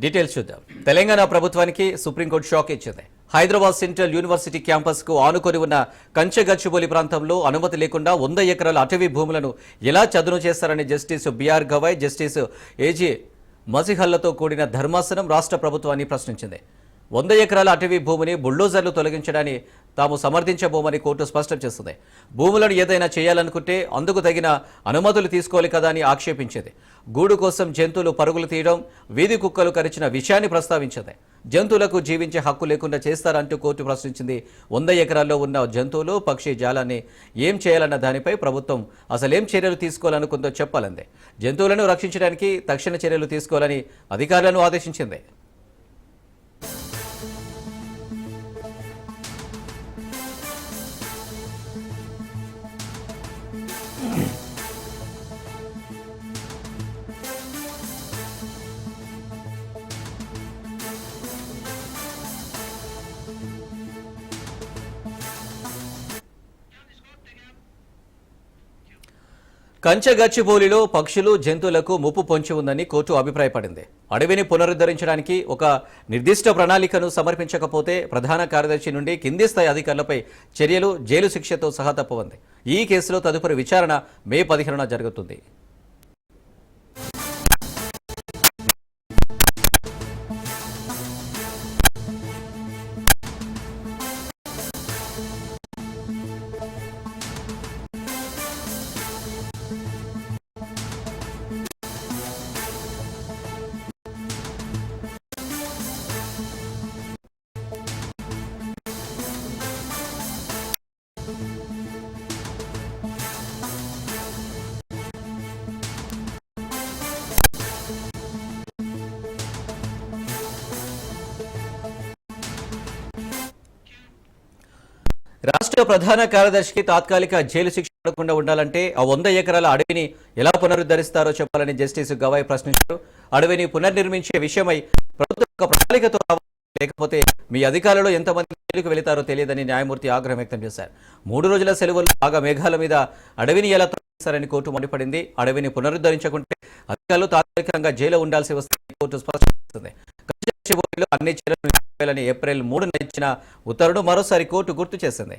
Details చూద్దాం. తెలంగాణ ప్రభుత్వానికి supreme court shock ఇచ్చింది. హైదరాబాద్ సెంట్రల్ యూనివర్సిటీ క్యాంపస్ కు ఆనుకొని ఉన్న కంచెగచ్చిబౌలి ప్రాంతంలో అనుమతి లేకుండా 100 ఎకరాల అటవీ భూములను ఎలా చదును చేస్తారని justice BR Gavai, justice AG మసిహల్లతో కూడిన ధర్మాసనం రాష్ట్ర ప్రభుత్వాన్ని ప్రశ్నించింది. 100 ఎకరాల అటవీ భూమిని బుల్డోజర్లు తొలగించడాన్ని తాము సమర్థించబోమని కోర్టు స్పష్టం చేస్తుంది. భూములను ఏదైనా చేయాలనుకుంటే అందుకు తగిన అనుమతులు తీసుకోవాలి కదా అని ఆక్షేపించింది. గూడు కోసం జంతువులు పరుగులు తీయడం, వీధి కుక్కలు కరిచిన విషయాన్ని ప్రస్తావించింది. జంతువులకు జీవించే హక్కు లేకుండా చేస్తారంటూ కోర్టు ప్రశ్నించింది. 100 ఎకరాల్లో ఉన్న జంతువులు, పక్షి జాలాన్ని ఏం చేయాలన్న దానిపై ప్రభుత్వం అసలేం చర్యలు తీసుకోవాలనుకుందో చెప్పాలంది. జంతువులను రక్షించడానికి తక్షణ చర్యలు తీసుకోవాలని అధికారులను ఆదేశించింది. కంచెగచ్చిబౌలిలో పక్షులు, జంతువులకు ముప్పు పొంచి ఉందని కోర్టు అభిప్రాయపడింది. అడవిని పునరుద్ధరించడానికి ఒక నిర్దిష్ట ప్రణాళికను సమర్పించకపోతే ప్రధాన కార్యదర్శి నుండి కింది స్థాయి అధికారులపై చర్యలు, జైలు శిక్షతో సహా తప్పవంది. ఈ కేసులో తదుపరి విచారణ మే 15న జరుగుతుంది. రాష్ట్ర ప్రధాన కార్యదర్శికి తాత్కాలిక జైలు శిక్ష పడకుండా ఉండాలంటే ఆ 100 ఎకరాల అడవిని ఎలా పునరుద్ధరిస్తారో చెప్పాలని జస్టిస్ గవాయ్ ప్రశ్నించారు. అడవిని పునర్నిర్మించే విషయమై ప్రభుత్వం ఒక ప్రణాళికతో లేకపోతే మీ అధికారులు ఎంతమంది జైలుకు వెళతారో తెలియదని న్యాయమూర్తి ఆగ్రహం వ్యక్తం చేశారు. 3 రోజుల సెలవులు బాగా మేఘాల మీద అడవిని ఎలా తొలగిస్తారని కోర్టు మండిపడింది. అడవిని పునరుద్ధరించకుంటే అధికారులు తాత్కాలికంగా జైలు ఉండాల్సి వస్తుందని కోర్టు స్పష్టం చేస్తుంది. అన్ని చర్యలు ఏప్రిల్ 3న ఇచ్చిన ఉత్తర్వును మరోసారి కోర్టు గుర్తు చేసింది.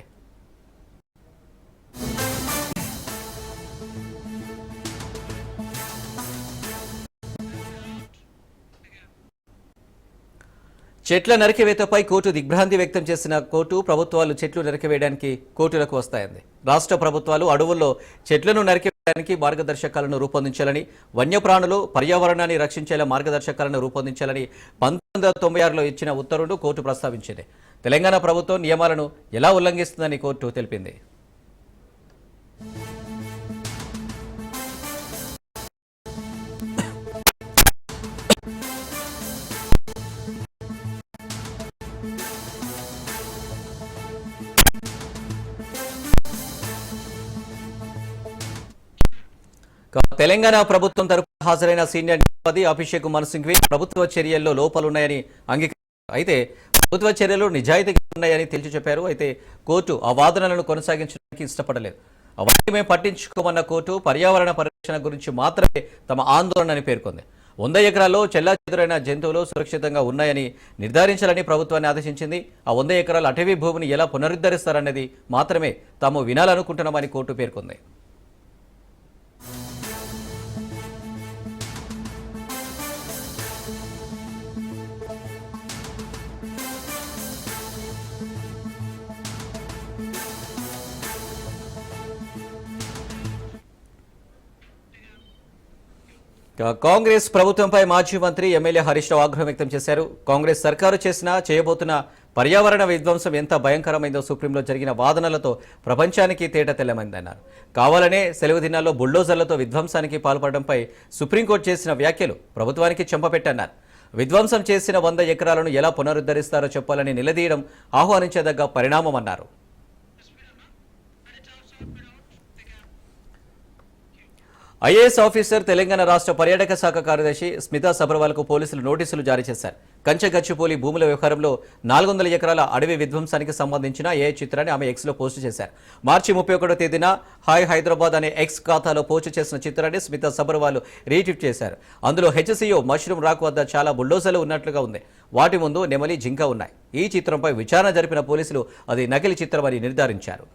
చెట్ల నరికివేతపై కోర్టు దిగ్భ్రాంతి వ్యక్తం చేసిన కోర్టు ప్రభుత్వాలు చెట్లు నరికివేయడానికి కోర్టులకు వస్తాయంది. రాష్ట్ర ప్రభుత్వాలు అడవుల్లో చెట్లను నరికివేయడానికి మార్గదర్శకాలను రూపొందించాలని, వన్యప్రాణులు, పర్యావరణాన్ని రక్షించేలా మార్గదర్శకాలను రూపొందించాలని 1996లో ఇచ్చిన ఉత్తర్వును కోర్టు ప్రస్తావించింది. తెలంగాణ ప్రభుత్వం నియమాలను ఎలా ఉల్లంఘిస్తుందని కోర్టు తెలిపింది. తెలంగాణ ప్రభుత్వం తరపున హాజరైన సీనియర్ న్యాయవాది అభిషేక్ మను సింఘ్వి ప్రభుత్వ చర్యల్లో లోపాలున్నాయని అంగీకరించారు. అయితే ప్రభుత్వ చర్యలు నిజాయితీగా ఉన్నాయని తేల్చి చెప్పారు. అయితే కోర్టు ఆ వాదనలను కొనసాగించడానికి ఇష్టపడలేదు. అవన్నీ మేము పట్టించుకోమన్న కోర్టు పర్యావరణ పరిరక్షణ గురించి మాత్రమే తమ ఆందోళనని పేర్కొంది. 100 ఎకరాల్లో చెల్లాచెదురైన జంతువులు సురక్షితంగా ఉన్నాయని నిర్ధారించాలని ప్రభుత్వాన్ని ఆదేశించింది. ఆ 100 ఎకరాల అటవీ భూమిని ఎలా పునరుద్ధరిస్తారన్నది మాత్రమే తాము వినాలనుకుంటున్నామని కోర్టు పేర్కొంది. కాంగ్రెస్ ప్రభుత్వంపై మాజీ మంత్రి ఎమ్మెల్యే హరీష్ రావు ఆగ్రహం వ్యక్తం చేశారు. కాంగ్రెస్ సర్కారు చేయబోతున్న పర్యావరణ విధ్వంసం ఎంత భయంకరమైందో సుప్రీంలో జరిగిన వాదనలతో ప్రపంచానికి తేట తెల్లమైందన్నారు. కావాలనే సెలవు దినాల్లో బుల్డోజర్లతో విధ్వంసానికి పాల్పడడంపై సుప్రీంకోర్టు చేసిన వ్యాఖ్యలు ప్రభుత్వానికి చెంపపెట్టన్నారు. విధ్వంసం చేసిన 100 ఎకరాలను ఎలా పునరుద్ధరిస్తారో చెప్పాలని నిలదీయడం ఆహ్వానించదగ్గ పరిణామమన్నారు. ఐఏఎస్ ఆఫీసర్ తెలంగాణ రాష్ట్ర పర్యాటక శాఖ కార్యదర్శి స్మితా సబర్వాల్కు పోలీసులు నోటీసులు జారీ చేశారు. కంచగచ్చిపోలి భూముల వ్యవహారంలో 400 ఎకరాల అడవి విధ్వంసానికి సంబంధించిన ఏ చిత్రాన్ని ఆమె ఎక్స్లో పోస్టు చేశారు. మార్చి 31వ తేదీన హాయ్ హైదరాబాద్ అనే ఎక్స్ ఖాతాలో పోస్టు చేసిన చిత్రాన్ని స్మితా సబర్వాల్ రీట్వీట్ చేశారు. అందులో హెచ్సిఓ మష్రూమ్ రాక్ వద్ద చాలా బుల్డోజర్లు ఉన్నట్లుగా ఉంది. వాటి ముందు నెమలి, జింక ఉన్నాయి. ఈ చిత్రంపై విచారణ జరిపిన పోలీసులు అది నకిలీ చిత్రమని నిర్ధారించారు.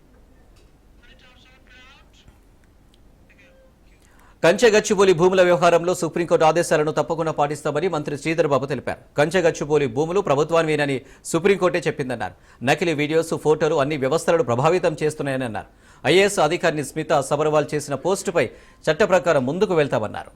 కంచెగచ్చిబౌలి భూముల వ్యవహారంలో సుప్రీంకోర్టు ఆదేశాలను తప్పకుండా పాటిస్తామని మంత్రి శ్రీధర్ బాబు తెలిపారు. కంచెగచ్చిబౌలి భూములు ప్రభుత్వానివేనని సుప్రీంకోర్టే చెప్పిందన్నారు. నకిలీ వీడియోస్, ఫోటోలు అన్ని వ్యవస్థలను ప్రభావితం చేస్తున్నాయని అన్నారు. ఐఏఎస్ అధికారిని స్మితా సబర్వాల్ చేసిన పోస్టుపై చట్ట ప్రకారం ముందుకు వెళ్తామన్నారు.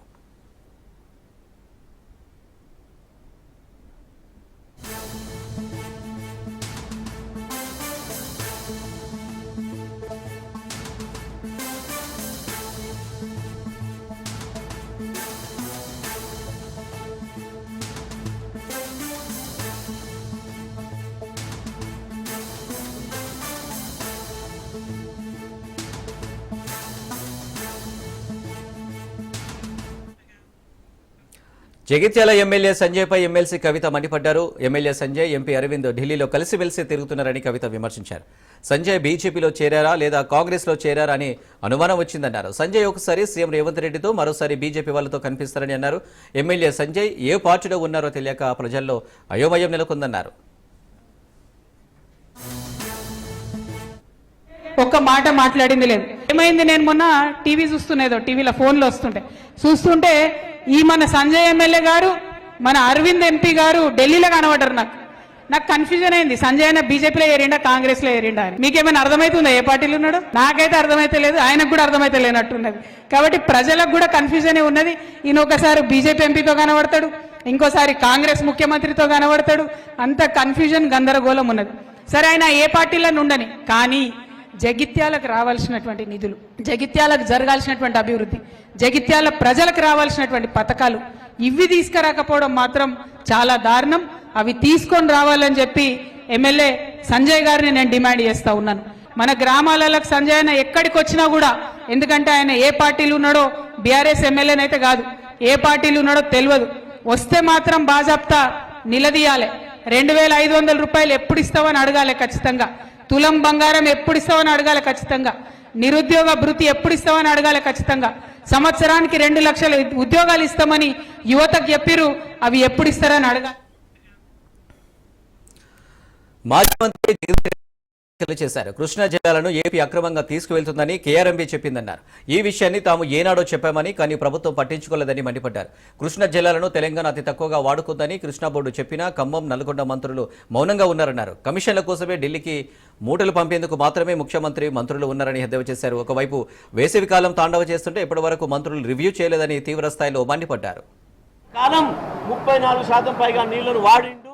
జగిత్యాల ఎమ్మెల్యే సంజయ్పై ఎమ్మెల్సీ కవిత మండిపడ్డారు. ఎమ్మెల్యే సంజయ్, ఎంపీ అరవింద్ ఢిల్లీలో కలిసిమెలిసి తిరుగుతున్నారని కవిత విమర్శించారు. సంజయ్ బీజేపీలో చేరారా లేదా కాంగ్రెస్లో చేరారా అని అనుమానం వచ్చిందన్నారు. సంజయ్ ఒకసారి సీఎం రేవంత్ రెడ్డితో, మరోసారి బీజేపీ వాళ్ళతో కనిపిస్తారని అన్నారు. ఎమ్మెల్యే సంజయ్ ఏ పార్టీలో ఉన్నారో తెలియక ప్రజల్లో అయోమయం నెలకొందన్నారు. ఒక్క మాట మాట్లాడింది లేదు. ఏమైంది, నేను మొన్న టీవీ చూస్తున్నేదో టీవీలో ఫోన్లో చూస్తుంటే ఈ మన సంజయ్ ఎమ్మెల్యే గారు, మన అరవింద్ ఎంపీ గారు ఢిల్లీలో కనబడ్డారు. నాకు కన్ఫ్యూజన్ అయింది. సంజయ్ అయినా బీజేపీలో ఏరిండా కాంగ్రెస్ లో ఏరిండా అని. మీకేమైనా అర్థమవుతుందా ఏ పార్టీలో ఉన్నాడు? నాకైతే అర్థమైతే లేదు, ఆయనకు కూడా అర్థమైతే లేనట్టున్నది. కాబట్టి ప్రజలకు కూడా కన్ఫ్యూజనే ఉన్నది. ఈయన ఒకసారి బీజేపీ ఎంపీతో కనబడతాడు, ఇంకోసారి కాంగ్రెస్ ముఖ్యమంత్రితో కనబడతాడు. అంత కన్ఫ్యూజన్, గందరగోళం ఉన్నది. సరే, ఆయన ఏ పార్టీలో ఉండని, కానీ జగిత్యాలకు రావాల్సినటువంటి నిధులు, జగిత్యాలకు జరగాల్సినటువంటి అభివృద్ధి, జగిత్యాల ప్రజలకు రావాల్సినటువంటి పథకాలు ఇవి తీసుకురాకపోవడం మాత్రం చాలా దారుణం. అవి తీసుకొని రావాలని చెప్పి ఎమ్మెల్యే సంజయ్ గారిని నేను డిమాండ్ చేస్తా ఉన్నాను. మన గ్రామాలలో సంజయ్ అన్న ఎక్కడికి వచ్చినా కూడా, ఎందుకంటే ఆయన ఏ పార్టీలు ఉన్నాడో, బీఆర్ఎస్ ఎమ్మెల్యేనైతే కాదు, ఏ పార్టీలు ఉన్నాడో తెలియదు. వస్తే మాత్రం బాజాప్తా నిలదీయాలి. 2500 రూపాయలు ఎప్పుడు ఇస్తావని అడగాలి ఖచ్చితంగా. తులం బంగారం ఎప్పుడు ఇస్తావని అడగాలి ఖచ్చితంగా. నిరుద్యోగ భృతి ఎప్పుడు ఇస్తామని అడగాలి ఖచ్చితంగా. సంవత్సరానికి 2 లక్షల ఉద్యోగాలు ఇస్తామని యువతకు చెప్పిరు, అవి ఎప్పుడు ఇస్తారని అడగాలి. మాజీ మంత్రి వ్యాఖ్యలు చేశారు. కృష్ణా జిల్లాలను ఏపీ అక్రమంగా తీసుకువెళ్తుందని కేఆర్ఎంబీ చెప్పిందన్నారు. ఈ విషయాన్ని తాము ఏనాడో చెప్పామని, కానీ ప్రభుత్వం పట్టించుకోలేదని మండిపడ్డారు. కృష్ణా జిల్లాలను తెలంగాణ అతి తక్కువగా వాడుకుందని కృష్ణా బోర్డు చెప్పినా ఖమ్మం, నల్గొండ మంత్రులు మౌనంగా ఉన్నారన్నారు. కమిషన్ల కోసమే ఢిల్లీకి మూటలు పంపేందుకు మాత్రమే ముఖ్యమంత్రి, మంత్రులు ఉన్నారని ఎద్దేవా చేశారు. ఒకవైపు వేసవి కాలం తాండవ చేస్తుంటే ఇప్పటి వరకు మంత్రులు రివ్యూ చేయలేదని తీవ్ర స్థాయిలో మండిపడ్డారు. కాలం 34% పైగా నీళ్లను వాడిండు,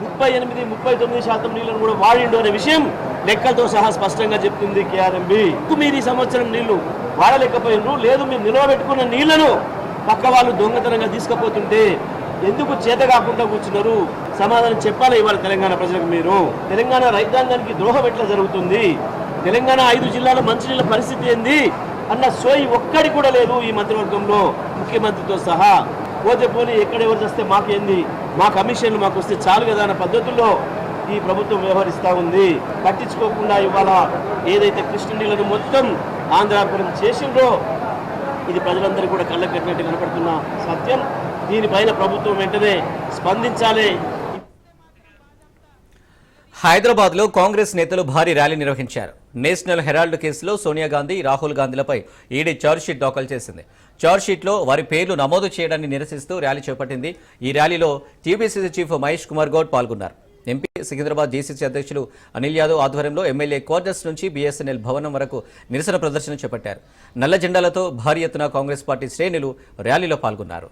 38-39% నీళ్లను కూడా వాడిండు అనే విషయం లెక్కలతో సహా స్పష్టంగా చెప్తుంది కేఆర్ఎంబీ. మీరు ఈ సంవత్సరం నీళ్లు వాడలేకపోయినరు, లేదు మీరు నిలవబెట్టుకున్న నీళ్లను పక్క వాళ్ళు దొంగతనంగా తీసుకుపోతుంటే ఎందుకు చేత కాకుండా కూర్చున్నారు? సమాధానం చెప్పాలి ఇవాళ తెలంగాణ ప్రజలకు. మీరు తెలంగాణ రైతాంగానికి ద్రోహం ఎట్లా జరుగుతుంది, తెలంగాణ 5 జిల్లాల మంచినీళ్ళ పరిస్థితి ఏంది అన్న సోయి ఒక్కడి కూడా లేదు ఈ మంత్రివర్గంలో, ముఖ్యమంత్రితో సహా. పోతే పోనీ ఎక్కడెవరు చేస్తే మాకేంది, మా కమిషన్లు మాకు వస్తే చాలు కదా అన్న పద్ధతుల్లో ఈ ప్రభుత్వం వ్యవహరిస్తూ ఉంది. పట్టించుకోకుండా ఇవాళ ఏదైతే కృష్ణ నీళ్లను మొత్తం ఆంధ్రాపురం చేసిండ్రో ఇది ప్రజలందరూ కూడా కళ్ళకు కట్టినట్టు కనపడుతున్న సత్యం. దీనిపైన ప్రభుత్వం వెంటనే స్పందించాలి. హైదరాబాద్ లో కాంగ్రెస్ నేతలు భారీ ర్యాలీ నిర్వహించారు. నేషనల్ హెరాల్డ్ కేసులో సోనియా గాంధీ, రాహుల్ గాంధీలపై ఈడీ ఛార్జ్షీట్ దాఖలు చేసింది. ఛార్జ్షీట్లో వారి పేర్లు నమోదు చేయడాన్ని నిరసిస్తూ ర్యాలీ చేపట్టింది. ఈ ర్యాలీలో టీపీసీసీ చీఫ్ మహేష్ కుమార్ గౌడ్ పాల్గొన్నారు. ఎంపీ సికింద్రాబాద్ డీసీసీ అధ్యక్షులు అనిల్ యాదవ్ ఆధ్వర్యంలో ఎమ్మెల్యే క్వార్టర్స్ నుంచి బీఎస్ఎన్ఎల్ భవనం వరకు నిరసన ప్రదర్శన చేపట్టారు. నల్ల జెండాలతో భారీ ఎత్తున కాంగ్రెస్ పార్టీ శ్రేణులు ర్యాలీలో పాల్గొన్నారు.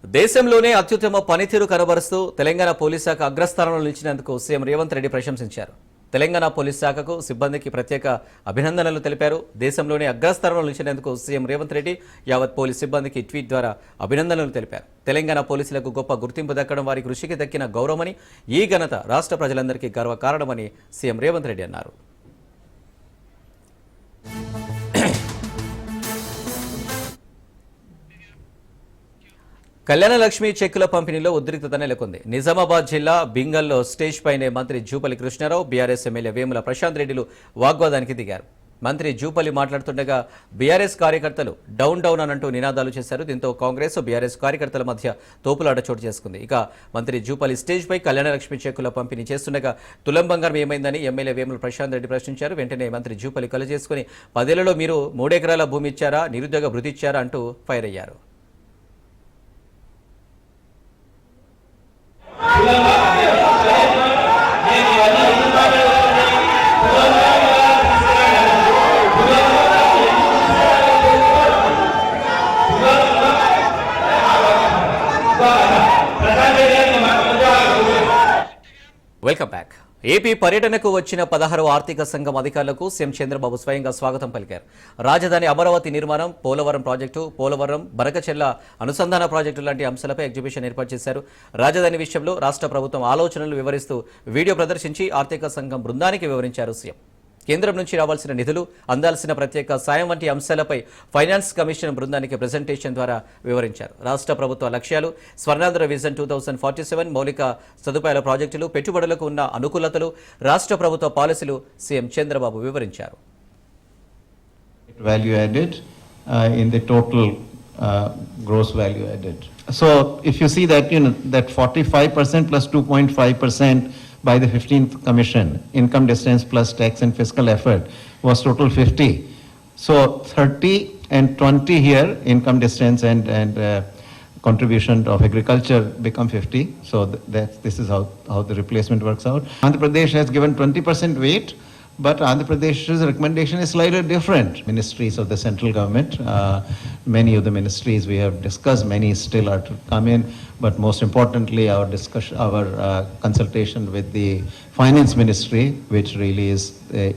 దేశంలోనే అత్యుత్తమ పనితీరు కనబరుస్తూ తెలంగాణ పోలీస్ శాఖ అగ్రస్థానంలో నిలిచినందుకు సీఎం రేవంత్ రెడ్డి ప్రశంసించారు. తెలంగాణ పోలీస్ శాఖకు సిబ్బందికి ప్రత్యేక అభినందనలు తెలిపారు. దేశంలోనే అగ్రస్థానంలో నిలిచినందుకు సీఎం రేవంత్ రెడ్డి యావత్ పోలీస్ సిబ్బందికి ట్వీట్ ద్వారా అభినందనలు తెలిపారు. తెలంగాణ పోలీసులకు గొప్ప గుర్తింపు దక్కడం వారి కృషికి దక్కిన గౌరవమని, ఈ ఘనత రాష్ట్ర ప్రజలందరికీ గర్వకారణమని సీఎం రేవంత్ రెడ్డి అన్నారు. కళ్యాణ లక్ష్మి చెక్కుల పంపిణీలో ఉద్రిక్తత నెలకొంది. నిజామాబాద్ జిల్లా బింగల్లో స్టేజ్ పైనే మంత్రి జూపల్లి కృష్ణారావు, బీఆర్ఎస్ ఎమ్మెల్యే వేముల ప్రశాంత్ రెడ్డిలు వాగ్వాదానికి దిగారు. మంత్రి జూపల్లి మాట్లాడుతుండగా బీఆర్ఎస్ కార్యకర్తలు డౌన్ డౌన్ అనంటూ నినాదాలు చేశారు. దీంతో కాంగ్రెస్, బీఆర్ఎస్ కార్యకర్తల మధ్య తోపులాట చోటు చేసుకుంది. ఇక మంత్రి జూపల్లి స్టేజ్ పై కళ్యాణ లక్ష్మి చెక్కుల పంపిణీ చేస్తుండగా తులం బంగారం ఏమైందని ఎమ్మెల్యే వేముల ప్రశాంత్ రెడ్డి ప్రశ్నించారు. వెంటనే మంత్రి జూపల్లి కలు చేసుకుని 10 ఏళ్లలో మీరు 3 ఎకరాల భూమి ఇచ్చారా, నిరుద్యోగ భృతి ఇచ్చారా అంటూ ఫైర్ అయ్యారు. Welcome back. ఏపీ పర్యటనకు వచ్చిన 16వ ఆర్థిక సంఘం అధికారులకు సీఎం చంద్రబాబు స్వయంగా స్వాగతం పలికారు. రాజధాని అమరావతి నిర్మాణం, పోలవరం ప్రాజెక్టు, పోలవరం బరకచెర్ల అనుసంధాన ప్రాజెక్టు లాంటి అంశాలపై ఎగ్జిబిషన్ ఏర్పాటు చేశారు. రాజధాని విషయంలో రాష్ట్ర ప్రభుత్వం ఆలోచనలు వివరిస్తూ వీడియో ప్రదర్శించి ఆర్థిక సంఘం బృందానికి వివరించారు సీఎం. కేంద్రం నుంచి రావాల్సిన నిధులు, అందాల్సిన ప్రత్యేక సాయం వంటి అంశాలపై ఫైనాన్స్ కమిషన్ బృందానికి ప్రెజెంటేషన్ ద్వారా వివరించారు. రాష్ట్ర ప్రభుత్వ లక్ష్యాలు, స్వర్ణాంధ్ర విజన్ 2047, మౌలిక సదుపాయాల ప్రాజెక్టులు, పెట్టుబడులకు ఉన్న అనుకూలతలు, రాష్ట్ర ప్రభుత్వ పాలసీలు సీఎం చంద్రబాబు వివరించారు. Value added in the total gross value added. So if you see that, that 45% plus 2.5% by the 15th commission, income distance plus tax and fiscal effort was total 50. So 30 and 20 here, income distance and contribution of agriculture become 50. So this is how the replacement works out. Andhra Pradesh has given 20% weight, but Andhra Pradesh's recommendation is slightly different. Ministries of the central government, many of the ministries we have discussed, many still are to come in, but most importantly our discussion, our consultation with the finance ministry, which really is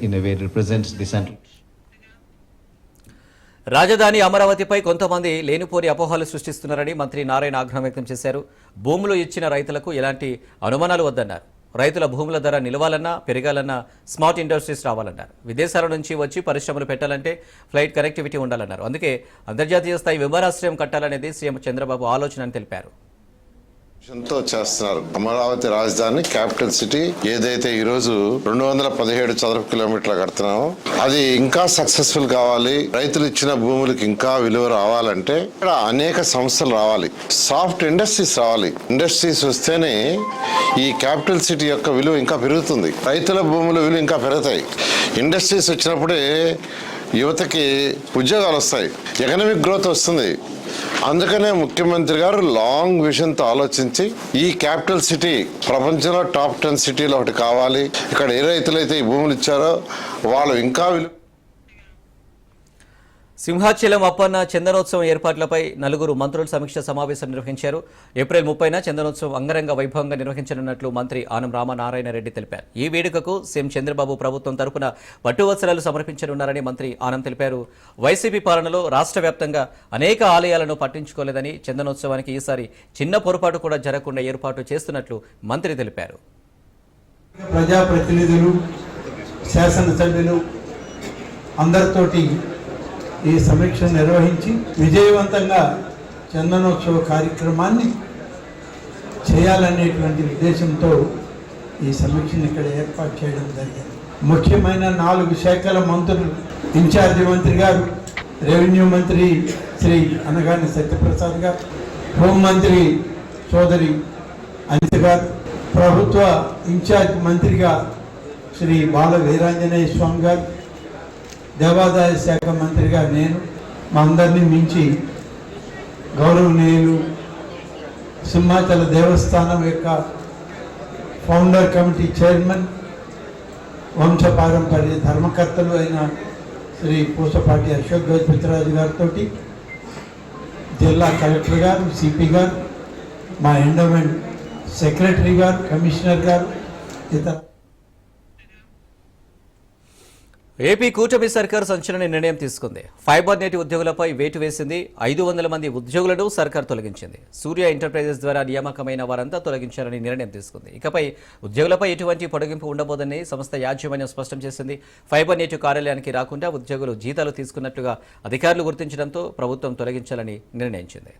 in a way represents the central. రాజధాని అమరావతిపై కొంతమంది లేనిపోని అపోహలు సృష్టిస్తున్నారని మంత్రి నారాయణ ఆగ్రహం వ్యక్తం చేశారు. భూములు ఇచ్చిన రైతులకు ఎలాంటి అనుమానాలు వద్దన్నారు. రైతుల భూముల ధర నిలవాలన్నా, పెరగాలన్నా స్మార్ట్ ఇండస్ట్రీస్ రావాలన్నారు. విదేశాల నుంచి వచ్చి పరిశ్రమలు పెట్టాలంటే ఫ్లైట్ కనెక్టివిటీ ఉండాలన్నారు. అందుకే అంతర్జాతీయ స్థాయి విమానాశ్రయం కట్టాలనేది సీఎం చంద్రబాబు ఆలోచన అని తెలిపారు. తో చేస్తున్నారు. అమరావతి రాజధాని క్యాపిటల్ సిటీ ఏదైతే ఈ రోజు 217 చదరపు కిలోమీటర్లు కడుతున్నామో అది ఇంకా సక్సెస్ఫుల్ కావాలి. రైతులు ఇచ్చిన భూములకు ఇంకా విలువ రావాలంటే ఇక్కడ అనేక సంస్థలు రావాలి, సాఫ్ట్ ఇండస్ట్రీస్ రావాలి. ఇండస్ట్రీస్ వస్తేనే ఈ క్యాపిటల్ సిటీ యొక్క విలువ ఇంకా పెరుగుతుంది, రైతుల భూముల విలువ ఇంకా పెరుగుతాయి. ఇండస్ట్రీస్ వచ్చినప్పుడే యువతకి ఉద్యోగాలు వస్తాయి, ఎకనామిక్ గ్రోత్ వస్తుంది. అందుకనే ముఖ్యమంత్రి గారు లాంగ్ విజన్తో ఆలోచించి ఈ క్యాపిటల్ సిటీ ప్రపంచంలో టాప్ 10 సిటీలో ఒకటి కావాలి. ఇక్కడ ఏ రైతులైతే ఈ భూములు ఇచ్చారో వాళ్ళు ఇంకా సింహాచలం అప్పన్న చందనోత్సవం ఏర్పాట్లపై 4 మంత్రులు సమీక్ష సమావేశం నిర్వహించారు. ఏప్రిల్ 30న చందనోత్సవం అంగరంగ వైభవంగా నిర్వహించనున్నట్లు మంత్రి ఆనం రామనారాయణ రెడ్డి తెలిపారు. ఈ వేడుకకు సీఎం చంద్రబాబు ప్రభుత్వం తరపున పట్టువస్త్రాలు సమర్పించనున్నారని మంత్రి ఆనం తెలిపారు. వైసీపీ పాలనలో రాష్ట్ర వ్యాప్తంగా అనేక ఆలయాలను పట్టించుకోలేదని, చందనోత్సవానికి ఈసారి చిన్న పొరపాటు కూడా జరగకుండా ఏర్పాటు చేస్తున్నట్లు మంత్రి తెలిపారు. ప్రజాప్రతినిధులు, శాసనసభ్యులు అందరితోటి ఈ సమీక్ష నిర్వహించి విజయవంతంగా చందనోత్సవ కార్యక్రమాన్ని చేయాలనేటువంటి ఉద్దేశంతో ఈ సమీక్షను ఇక్కడ ఏర్పాటు చేయడం జరిగింది. ముఖ్యమైన 4 శాఖల మంత్రులు, ఇన్ఛార్జి మంత్రి గారు, రెవెన్యూ మంత్రి శ్రీ అనగాని సత్యప్రసాద్ గారు, హోంమంత్రి సోదరి అనిత గారు, ప్రభుత్వ ఇన్ఛార్జ్ మంత్రిగా శ్రీ బాల వీరాంజనేయ స్వామి గారు, దేవాదాయ శాఖ మంత్రిగా నేను, మా అందరినీ మించి గౌరవనీయులు సింహాచల దేవస్థానం యొక్క ఫౌండర్ కమిటీ చైర్మన్, వంశపారంపర్య ధర్మకర్తలు అయిన శ్రీ పూసపాటి అశోక్ గజపతిరాజు గారితో, జిల్లా కలెక్టర్ గారు, సిపి గారు, మా ఎండోమెంట్ సెక్రటరీ గారు, కమిషనర్ గారు, ఇతర ఏపీ కూటమి సర్కార్ సంచలన నిర్ణయం తీసుకుంది. ఫైబర్ నెట్ ఉద్యోగులపై వేటు వేసింది. 500 మంది ఉద్యోగులను సర్కార్ తొలగించింది. సూర్య ఎంటర్ప్రైజెస్ ద్వారా నియామకమైన వారంతా తొలగించాలని నిర్ణయం తీసుకుంది. ఇకపై ఉద్యోగులపై ఎటువంటి పొడిగింపు ఉండబోదని సంస్థ యాజమాన్యం స్పష్టం చేసింది. ఫైబర్ నెట్ కార్యాలయానికి రాకుండా ఉద్యోగులు జీతాలు తీసుకున్నట్లుగా అధికారులు గుర్తించడంతో ప్రభుత్వం తొలగించాలని నిర్ణయించింది.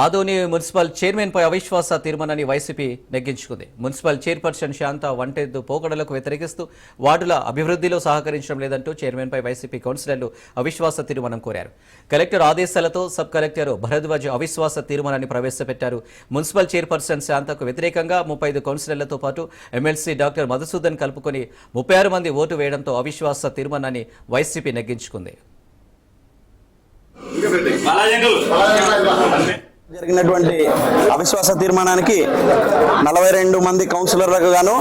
ఆదోని మున్సిపల్ చైర్మన్పై అవిశ్వాస తీర్మానాన్ని వైసీపీ నెగ్గించుకుంది. మున్సిపల్ చైర్పర్సన్ శాంత వంటెద్దు పోకడలకు వ్యతిరేకిస్తూ వార్డుల అభివృద్ధిలో సహకరించడం లేదంటూ చైర్మన్పై వైసీపీ కౌన్సిలర్లు అవిశ్వాస తీర్మానం కోరారు. కలెక్టర్ ఆదేశాలతో సబ్ కలెక్టర్ భరద్వాజ్ అవిశ్వాస తీర్మానాన్ని ప్రవేశపెట్టారు. మున్సిపల్ చైర్పర్సన్ శాంతకు వ్యతిరేకంగా 35 కౌన్సిలర్లతో పాటు ఎమ్మెల్సీ డాక్టర్ మధుసూదన్ కలుపుకొని 36 మంది ఓటు వేయడంతో అవిశ్వాస తీర్మానాన్ని వైసీపీ నెగ్గించుకుంది. జరిగినటువంటి అవిశ్వాస తీర్మానానికి 42 మంది కౌన్సిలర్లకు గాను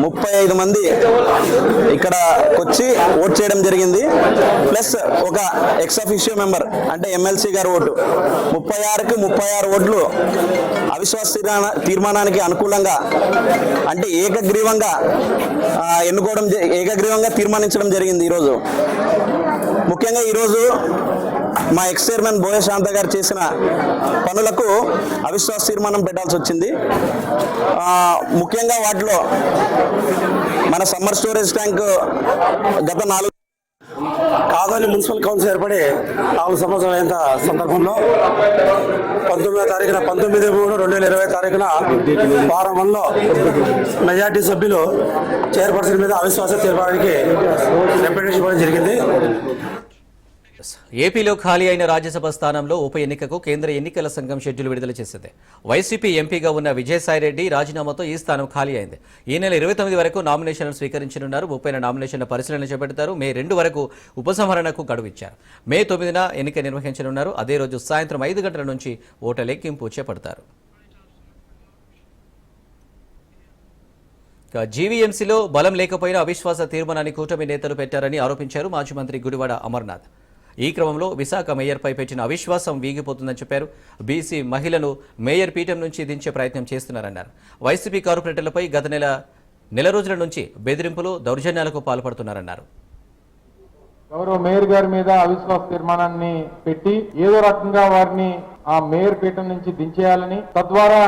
35 మంది ఇక్కడ వచ్చి ఓట్ చేయడం జరిగింది. ప్లస్ ఒక ఎక్స్ అఫిషియో మెంబర్ అంటే ఎమ్మెల్సీ గారు ఓటు 36కి 36 ఓట్లు అవిశ్వాస తీర్మానానికి అనుకూలంగా అంటే ఏకగ్రీవంగా ఏకగ్రీవంగా తీర్మానించడం జరిగింది. ఈరోజు ముఖ్యంగా ఈరోజు మా ఎక్స్ చైర్మన్ బోయ శాంత గారు చేసిన పనులకు అవిశ్వాస తీర్మానం పెట్టాల్సి వచ్చింది. ముఖ్యంగా వాటిలో మన సమ్మర్ స్టోరేజ్ ట్యాంక్ గత 4 ఆదోని మున్సిపల్ కౌన్సిల్ ఏర్పడి 4 సంవత్సరాల అయిన సందర్భంలో 19వ తారీఖున 19/3/2020 తారీఖున వారం 1లో మెజార్టీ సభ్యులు చైర్పర్సన్ మీద అవిశ్వాస తీర్మానానికి రిప్రజెంటేషన్ ఇవ్వడం జరిగింది. ఏపీలో ఖాళీ అయిన రాజ్యసభ స్థానంలో ఉప ఎన్నికకు కేంద్ర ఎన్నికల సంఘం షెడ్యూల్ విడుదల చేసింది. వైసీపీ ఎంపీగా ఉన్న విజయసాయిరెడ్డి రాజీనామాతో ఈ స్థానం ఖాళీ అయింది. ఈ నెల 29 వరకు నామినేషన్లు స్వీకరించనున్నారు. 30న నామినేషన్ల పరిశీలన చేపడతారు. మే 2 వరకు ఉపసంహరణకు గడువు ఇచ్చారు. మే 9న ఎన్నిక నిర్వహించనున్నారు. అదే రోజు సాయంత్రం 5 గంటల నుంచి ఓట్ల లెక్కింపు చేపడతారు. జీవీఎంసీలో బలం లేకపోయినా అవిశ్వాస తీర్మానాన్ని కూటమి నేతలు పెట్టారని ఆరోపించారు మాజీ మంత్రి గుడివాడ అమర్నాథ్. ఈ క్రమంలో విశాఖ మేయర్పై పెట్టిన అవిశ్వాసం వీగిపోతుందని చెప్పారు. బీసీ మహిళను మేయర్ పీఠం నుంచి దించే ప్రయత్నం చేస్తున్నారన్నారు. వైసీపీ కార్పొరేటర్లపై గత నెల రోజుల నుంచి బెదిరింపులు, దౌర్జన్యాలకు పాల్పడుతున్నారన్నారు. గౌరవ మేయర్ గారి మీద అవిశ్వాస తీర్మానాన్ని పెట్టి ఏదో రకంగా వారిని ఆ మేయర్ పీఠం నుంచి దించేయాలని, తద్వారా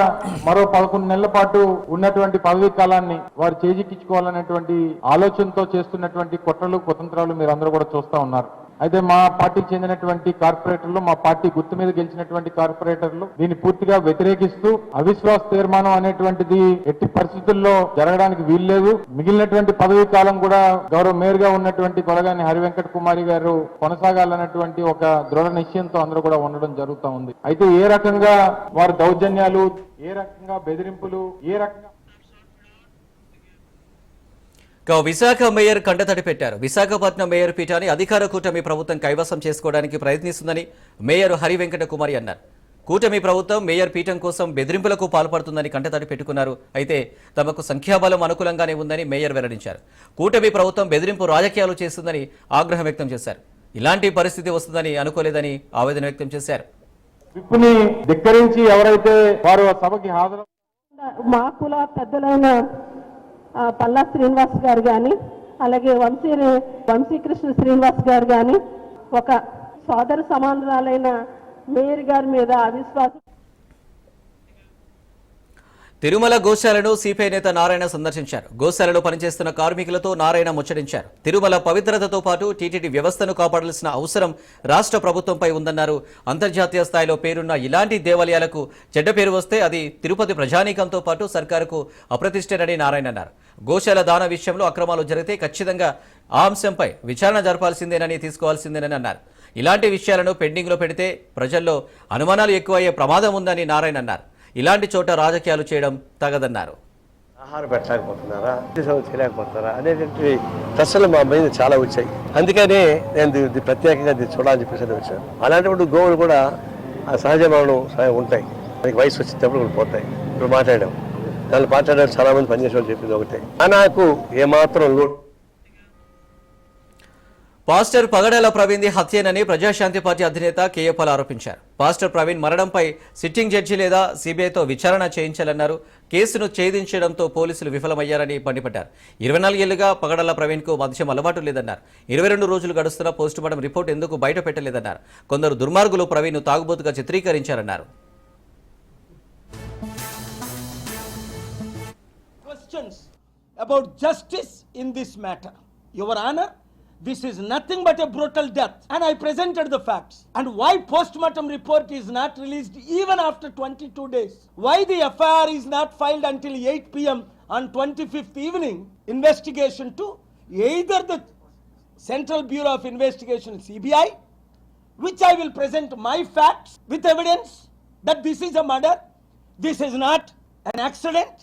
మరో 11 నెలల పాటు ఉన్నటువంటి పదవీ కాలాన్ని వారు చేజిక్కించుకోవాలనేటువంటి ఆలోచనతో చేస్తున్నటువంటి కుట్రలు, కుతంత్రాలు మీరు అందరూ కూడా చూస్తా ఉన్నారు. అయితే మా పార్టీకి చెందినటువంటి కార్పొరేటర్లు, మా పార్టీ గుర్తు మీద గెలిచినటువంటి కార్పొరేటర్లు దీన్ని పూర్తిగా వ్యతిరేకిస్తూ అవిశ్వాస తీర్మానం అనేటువంటిది ఎట్టి పరిస్థితుల్లో జరగడానికి వీల్లేదు, మిగిలినటువంటి పదవీ కాలం కూడా గౌరవ మేయర్ గా ఉన్నటువంటి కొలగాని హరివెంకట కుమారి గారు కొనసాగాలన్నటువంటి ఒక దృఢ నిశ్చయంతో అందరూ కూడా ఉండడం జరుగుతూ ఉంది. అయితే ఏ రకంగా వారి దౌర్జన్యాలు, ఏ రకంగా బెదిరింపులు, ఏ రకంగా విశాఖ మేయర్ కంటతడి పెట్టారు. విశాఖపట్నం మేయర్ పీఠాన్ని అధికార కూటమి ప్రభుత్వం కైవసం చేసుకోవడానికి ప్రయత్నిస్తుందని మేయర్ హరివెంకట కుమారి అన్నారు. కూటమి ప్రభుత్వం మేయర్ పీఠం కోసం బెదిరింపులకు పాల్పడుతుందని కంటతడి పెట్టుకున్నారు. అయితే తమకు సంఖ్యాబలం అనుకూలంగానే ఉందని మేయర్ వెల్లడించారు. కూటమి ప్రభుత్వం బెదిరింపు రాజకీయాలు చేస్తుందని ఆగ్రహం వ్యక్తం చేశారు. ఇలాంటి పరిస్థితి వస్తుందని అనుకోలేదని ఆవేదన వ్యక్తం చేశారు. విప్పుని ధిక్కరించి ఎవరైతే వారు సభకి హాజరు మా కుల పెద్దలైన పల్లా శ్రీనివాస్ గారు కానీ, అలాగే వంశీకృష్ణ శ్రీనివాస్ గారు కానీ, ఒక సోదర సమానురాలైన మేయర్ గారి మీద అవిశ్వాసం. తిరుమల గోశాలను సిపిఐ నేత నారాయణ సందర్శించారు. గోశాలలో పనిచేస్తున్న కార్మికులతో నారాయణ ముచ్చటించారు. తిరుమల పవిత్రతతో పాటు టీటీడీ వ్యవస్థను కాపాడాల్సిన అవసరం రాష్ట్ర ప్రభుత్వంపై ఉందన్నారు. అంతర్జాతీయ స్థాయిలో పేరున్న ఇలాంటి దేవాలయాలకు చెడ్డ పేరు వస్తే అది తిరుపతి ప్రజానీకంతో పాటు సర్కారుకు అప్రతిష్టేనని నారాయణ అన్నారు. గోశాల దాన విషయంలో అక్రమాలు జరిగితే ఖచ్చితంగా ఆ అంశంపై విచారణ జరపాల్సిందేనని, తీసుకోవాల్సిందేనని అన్నారు. ఇలాంటి విషయాలను పెండింగ్లో పెడితే ప్రజల్లో అనుమానాలు ఎక్కువయ్యే ప్రమాదం ఉందని నారాయణ అన్నారు. ఇలాంటి చోట రాజకీయాలు చేయడం తగదన్నారు. ఆహారం పెట్టలేకపోతున్నారా, చేయలేకపోతున్నారా అనేటువంటి ప్రశ్నలు మా మీద చాలా వచ్చాయి. అందుకనే నేను ప్రత్యేకంగా చూడాలని చెప్పేసి వచ్చాను. అలాంటప్పుడు గోవులు కూడా ఆ సహజ మరణం ఉంటాయి, మనకి వయసు వచ్చేటప్పుడు కూడా పోతాయి. ఇప్పుడు మాట్లాడాం, దాన్ని మాట్లాడారు చాలా మంది పనిచేసే వాళ్ళు చెప్పింది ఒకటే, నాకు ఏమాత్రం లోటు. పాస్టర్ పగడాల ప్రవీణ్ హత్యేనని ప్రజాశాంతి పార్టీ అధినేత కేఏపాల్ ఆరోపించారు. పాస్టర్ ప్రవీణ్ మరణంపై సిట్టింగ్ జడ్జి లేదా సిబిఐతో విచారణ చేయించాలన్నారు. కేసును ఛేదించడంతో పోలీసులు విఫలమయ్యారని మండిపడ్డారు. 24 ఏళ్లుగా పగడల ప్రవీణ్కు మద్యం అలవాటు లేదన్నారు. 22 రోజులు గడుస్తున్న పోస్టుమార్టం రిపోర్ట్ ఎందుకు బయట పెట్టలేదన్నారు. కొందరు దుర్మార్గులు ప్రవీణ్ను తాగుబోతుగా చిత్రీకరించారన్నారు. Questions about justice in this matter. Your Honor, this is nothing but a brutal death, and I presented the facts. And why post-mortem report is not released even after 22 days? Why the FIR is not filed until 8 p.m. on 25th evening? Investigation to either the Central Bureau of Investigation CBI, which I will present my facts with evidence that this is a murder, this is not an accident,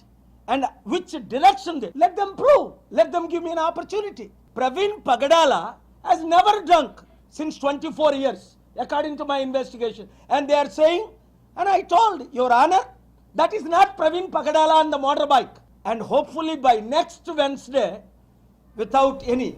and which direction they let them prove, let them give me an opportunity. Praveen Pagadala has never drunk since 24 years according to my investigation, and they are saying, and I told Your Honor, that is not Praveen Pagadala on the motorbike, and hopefully by next Wednesday without any.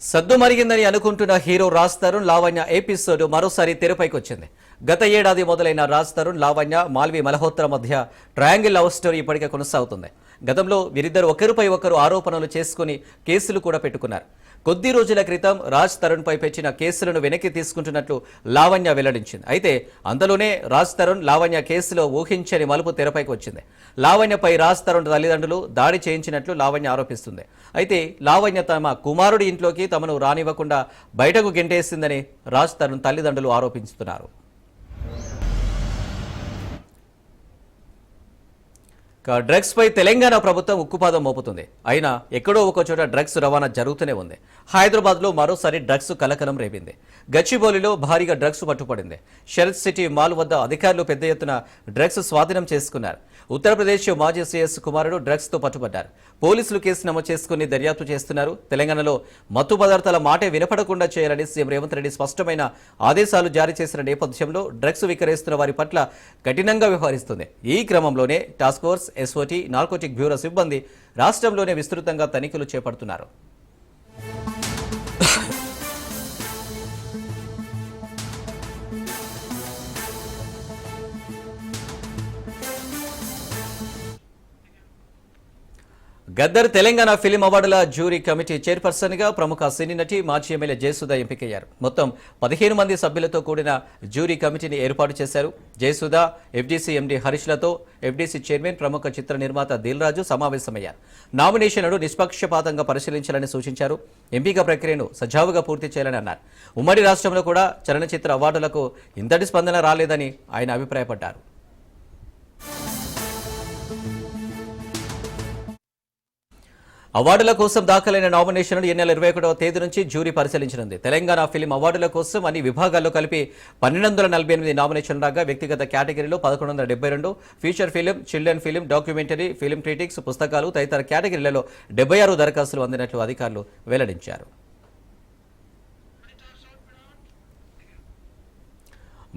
సద్దు మరిగిందని అనుకుంటున్న hero Raj Tarun Lavanya episode మరోసారి తెరపైకి వచ్చింది. గత ఏడాది మొదలైన రాజ్ తరుణ్ లావణ్య మాల్వి మల్హోత్రా మధ్య triangle love story ఇప్పటికే కొనసాగుతుంది. గతంలో వీరిద్దరు ఒకరిపై ఒకరు ఆరోపణలు చేసుకుని కేసులు కూడా పెట్టుకున్నారు. కొద్ది రోజుల క్రితం రాజ్ తరుణ్ పై పెట్టిన కేసులను వెనక్కి తీసుకుంటున్నట్లు లావణ్య వెల్లడించింది. అయితే అంతలోనే రాజ్ తరుణ్ లావణ్య కేసులో ఊహించని మలుపు తెరపైకి వచ్చింది. లావణ్యపై రాజ్ తరుణ్ తల్లిదండ్రులు దాడి చేయించినట్లు లావణ్య ఆరోపిస్తుంది. అయితే లావణ్య తమ కుమారుడి ఇంట్లోకి తమను రానివ్వకుండా బయటకు గెంటేసిందని రాజ్ తరుణ్ తల్లిదండ్రులు ఆరోపిస్తున్నారు. డ్రగ్స్ పై తెలంగాణ ప్రభుత్వం ఉక్కుపాదం మోపుతుంది. అయినా ఎక్కడో ఒక చోట డ్రగ్స్ రవాణా జరుగుతూనే ఉంది. హైదరాబాద్లో మరోసారి డ్రగ్స్ కలకలం రేపింది. గచ్చిబౌలిలో భారీగా డ్రగ్స్ పట్టుపడింది. షరత్ సిటీ మాల్ వద్ద అధికారులు పెద్ద ఎత్తున డ్రగ్స్ స్వాధీనం చేసుకున్నారు. ఉత్తరప్రదేశ్ మాజీ సీఎస్ కుమారుడు డ్రగ్స్ తో పట్టుబడ్డారు. పోలీసులు కేసు నమోదు చేసుకుని దర్యాప్తు చేస్తున్నారు. తెలంగాణలో మత్తు పదార్థాల మాటే వినపడకుండా చేయాలని సీఎం రేవంత్ రెడ్డి స్పష్టమైన ఆదేశాలు జారీ చేసిన నేపథ్యంలో డ్రగ్స్ విక్రయిస్తున్న వారి పట్ల కఠినంగా వ్యవహరిస్తుంది. ఈ క్రమంలోనే task force, SOT, narcotic bureau సిబ్బంది రాష్ట్రంలోనే విస్తృతంగా తనిఖీలు చేపడుతున్నారు. గద్దర్ తెలంగాణ ఫిలిం అవార్డుల జ్యూరీ కమిటీ చైర్పర్సన్ గా ప్రముఖ సినీ నటి మాజీ ఎమ్మెల్యే జయసుధ ఎంపికయ్యారు. మొత్తం 15 మంది సభ్యులతో కూడిన జ్యూరీ కమిటీని ఏర్పాటు చేశారు. జయసుధ, ఎఫ్డీసీ ఎండీ హరీష్లతో ఎఫ్డీసీ చైర్మన్ ప్రముఖ చిత్ర నిర్మాత దిల్ రాజు సమావేశమయ్యారు. నామినేషన్లను నిష్పక్షపాతంగా పరిశీలించాలని సూచించారు. ఎంపిక ప్రక్రియను సజావుగా పూర్తి చేయాలని అన్నారు. ఉమ్మడి రాష్ట్రంలో కూడా చలనచిత్ర అవార్డులకు ఇంతటి స్పందన రాలేదని ఆయన అభిప్రాయపడ్డారు. అవార్డుల కోసం దాఖలైన నామినేషన్లు ఈ నెల 21వ తేదీ నుంచి జ్యూరీ పరిశీలించనుంది. తెలంగాణ ఫిలిం అవార్డుల కోసం అన్ని విభాగాల్లో కలిపి 1248 నామినేషన్లు రాగా వ్యక్తిగత కేటగిరీలో 1172, feature film, children film, documentary, film critics, పుస్తకాలు తదితర కేటగిరీలలో 76 దరఖాస్తులు అందినట్లు అధికారులు వెల్లడించారు.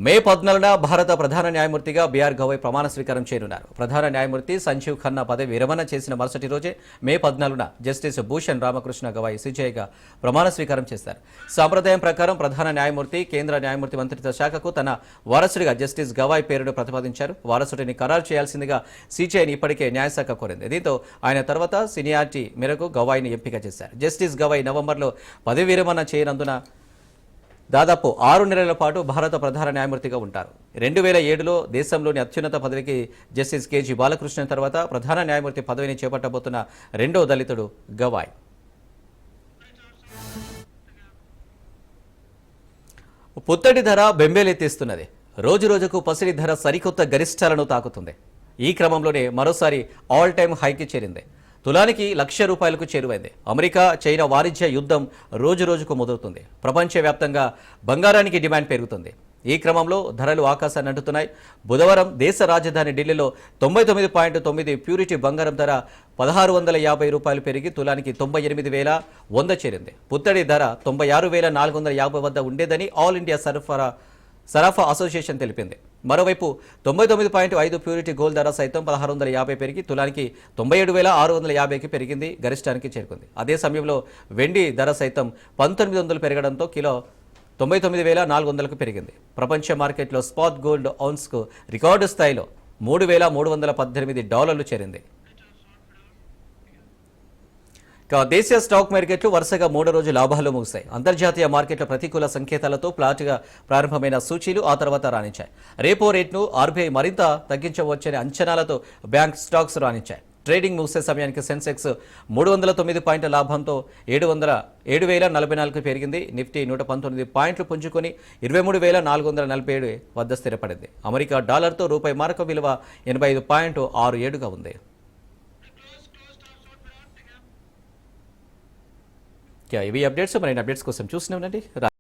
మే 14న భారత ప్రధాన న్యాయమూర్తిగా బీఆర్ గవాయ్ ప్రమాణ స్వీకారం చేయనున్నారు. ప్రధాన న్యాయమూర్తి సంజీవ్ ఖన్నా పదవి విరమణ చేసిన మరుసటి రోజే మే 14న జస్టిస్ భూషణ్ రామకృష్ణ గవాయ్ సిజేఐగా ప్రమాణ స్వీకారం చేశారు. సాంప్రదాయం ప్రకారం ప్రధాన న్యాయమూర్తి కేంద్ర న్యాయమూర్తి మంత్రిత్వ శాఖకు తన వారసుడిగా జస్టిస్ గవాయ్ పేరును ప్రతిపాదించారు. వారసుడిని ఖరారు చేయాల్సిందిగా సిజేఐని ఇప్పటికే న్యాయశాఖ కోరింది. దీంతో ఆయన తర్వాత సీనియారిటీ మేరకు గవాయ్ని ఎంపిక చేశారు. జస్టిస్ గవాయ్ నవంబర్లో పదవి విరమణ చేయనందున దాదాపు 6 నెలల పాటు భారత ప్రధాన న్యాయమూర్తిగా ఉంటారు. 2007లో దేశంలోని అత్యున్నత పదవికి జస్టిస్ కేజీ బాలకృష్ణన్ తర్వాత ప్రధాన న్యాయమూర్తి పదవిని చేపట్టబోతున్న రెండో దళితుడు గవాయ్. పుత్తడి ధర బెంబేలెత్తిస్తున్నది. రోజురోజుకు పసిడి ధర సరికొత్త గరిష్టాలను తాకుతుంది. ఈ క్రమంలోనే మరోసారి ఆల్ టైమ్ హైకి చేరింది. తులానికి ₹1,00,000 చేరువైంది. అమెరికా చైనా వాణిజ్య యుద్ధం రోజురోజుకు ముదురుతుంది. ప్రపంచవ్యాప్తంగా బంగారానికి డిమాండ్ పెరుగుతుంది. ఈ క్రమంలో ధరలు ఆకాశాన్ని అంటుతున్నాయి. బుధవారం దేశ రాజధాని ఢిల్లీలో 99.9 ప్యూరిటీ బంగారం ధర ₹1,650 పెరిగి తులానికి 98,100 చేరింది. పుత్తడి ధర 96,450 వద్ద ఉండేదని ఆల్ ఇండియా సరఫరా అసోసియేషన్ తెలిపింది. మరోవైపు 99.5 ప్యూరిటీ గోల్డ్ ధర సైతం 1,650 పెరిగి తులానికి 97,650కి పెరిగింది, గరిష్టానికి చేరుకుంది. అదే సమయంలో వెండి ధర సైతం 1,900 పెరగడంతో కిలో 99,400కు పెరిగింది. ప్రపంచ మార్కెట్లో స్పాట్ గోల్డ్ ఔన్స్కు రికార్డు స్థాయిలో $3,318 చేరింది. దేశీయ స్టాక్ మార్కెట్లు వరుసగా 3వ రోజు లాభాలు ముగిశాయి. అంతర్జాతీయ మార్కెట్ల ప్రతికూల సంకేతాలతో ఫ్లాట్గా ప్రారంభమైన సూచీలు ఆ తర్వాత రాణించాయి. రెపో రేట్ను ఆర్బీఐ మరింత తగ్గించవచ్చనే అంచనాలతో బ్యాంక్ స్టాక్స్ రాణించాయి. ట్రేడింగ్ ముగిసే సమయానికి సెన్సెక్స్ 309 పాయింట్ల లాభంతో 7,044కు పెరిగింది. నిఫ్టీ 119 పాయింట్లు పుంజుకొని 23,447 వద్ద స్థిరపడింది. అమెరికా డాలర్తో రూపాయి మారక విలువ 85.67గా ఉంది. ఇవి అప్డేట్స్. మరిన్ని అప్డేట్స్ కోసం చూస్తూనే ఉండండి.